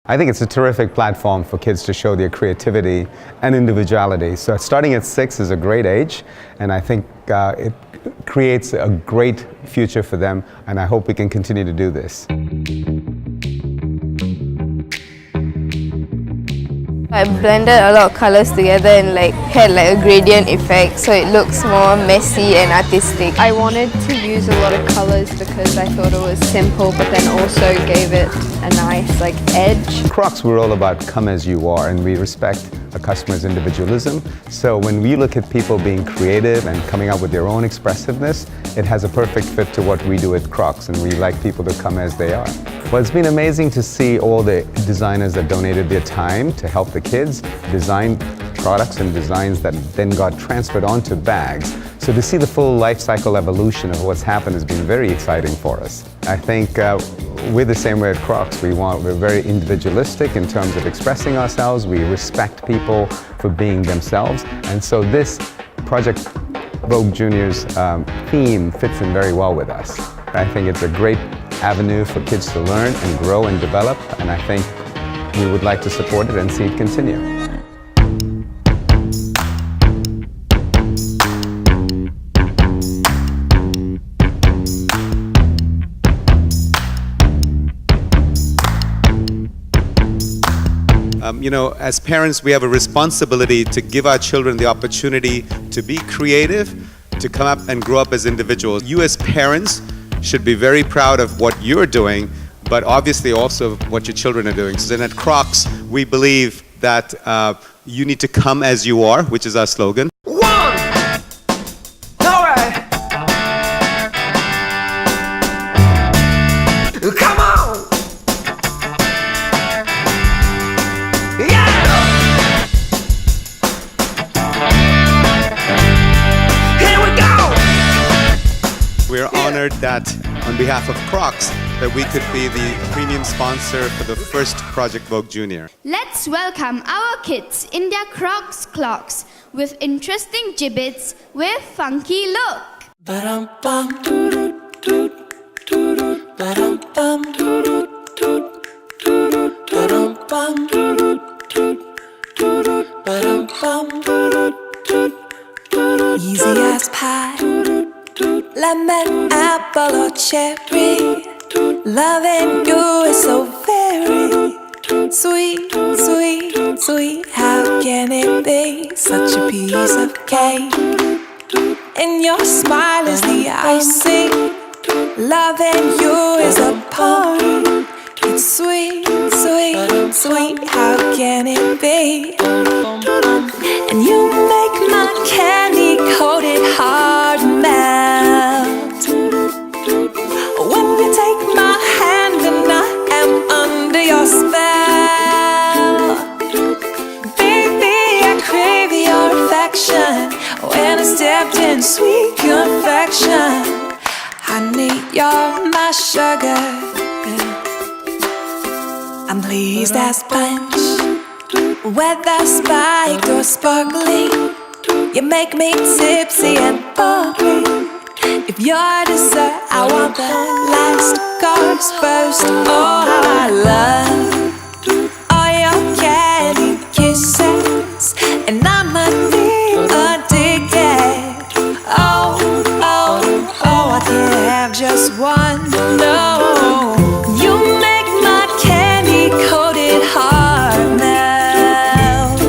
I think it's a terrific platform for kids to show their creativity and individuality. So starting at 6 is a great age, and I think it creates a great future for them, and I hope we can continue to do this. I blended a lot of colors together and had a gradient effect, so it looks more messy and artistic. I wanted to use a lot of colors because I thought it was simple, but then also gave it a nice edge. CROCS, we're all about come as you are, and we respect a customer's individualism. So when we look at people being creative and coming up with their own expressiveness, it has a perfect fit to what we do at CROCS, and we like people to come as they are. Well, it's been amazing to see all the designers that donated their time to help the kids design products and designs that then got transferred onto bags. So to see the full life cycle evolution of what's happened has been very exciting for us. I think we're the same way at CROCS. We're very individualistic in terms of expressing ourselves. We respect people for being themselves. And so this Project Vogue Junior's theme fits in very well with us. I think it's a great avenue for kids to learn and grow and develop, and I think we would like to support it and see it continue. You know, as parents, we have a responsibility to give our children the opportunity to be creative, to come up and grow up as individuals. You as parents should be very proud of what you're doing, but obviously also what your children are doing. So then at CROCS, we believe that you need to come as you are, which is our slogan. Come on! We're honored that on behalf of CROCS that we could be the premium sponsor for the first Project Vogue Junior. Let's welcome our kids in their CROCS clocks with interesting gibbets with funky look. Easy as pie, lemon, apple or cherry. Loving you is so very sweet, sweet, sweet. How can it be such a piece of cake? And your smile is the icing. Loving you is a poem. It's sweet, sweet, sweet. How can it be? And you make my candy-coated heart melt. When you take my hand and I am under your spell. Baby, I crave your affection. When I stepped in sweet confection. Honey, you're my sugar. I'm pleased as punch. Whether spiked or sparkling, you make me tipsy and bubbly. If you're dessert, I want the last course first. Oh, how I love all your candy kisses, and I'm addicted. Oh, oh, oh, I can't have just one. No, you make my candy-coated heart melt.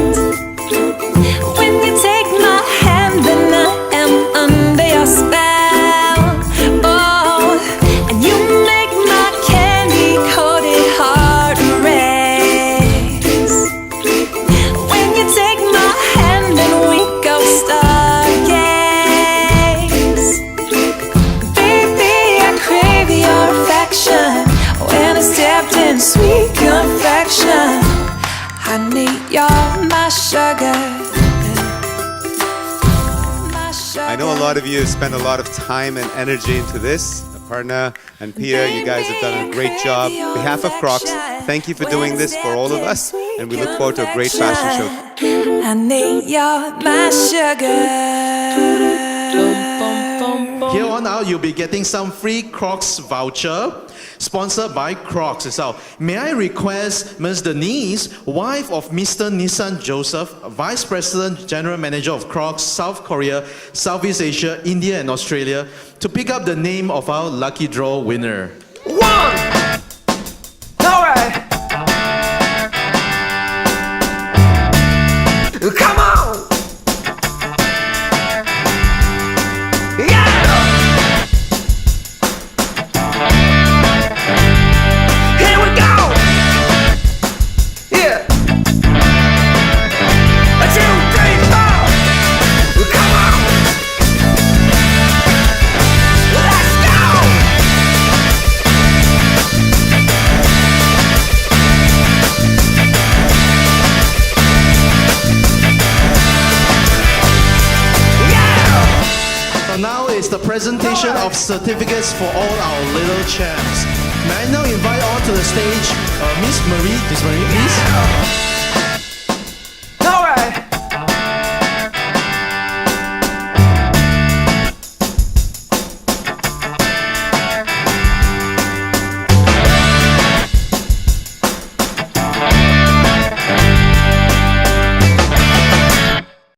When you take my hand and I am under your spell. Oh, and you make my candy-coated heart race. When you take my hand and we go stargaze. Baby, I crave your affection. When I stepped in sweet confection. Honey, you're my sugar. I know a lot of you have spent a lot of time and energy into this. Aparna and Peter, you guys have done a great job. On behalf of CROCS, thank you for doing this for all of us, and we look forward to a great fashion show. Honey, you're my sugar. Here on out, you'll be getting some free CROCS voucher, sponsored by CROCS itself. May I request Ms. Denise, wife of Mr. Nissan Joseph, Vice President, General Manager of CROCS, South Korea, Southeast Asia, India, and Australia, to pick up the name of our lucky draw winner. 1. All right. Come on. Yeah. Here we go. Yeah. 1, 2, 3, 4. Come on. Let's go. So now is the presentation of certificates for all our little champs. May I now invite on to the stage Miss Marie, please.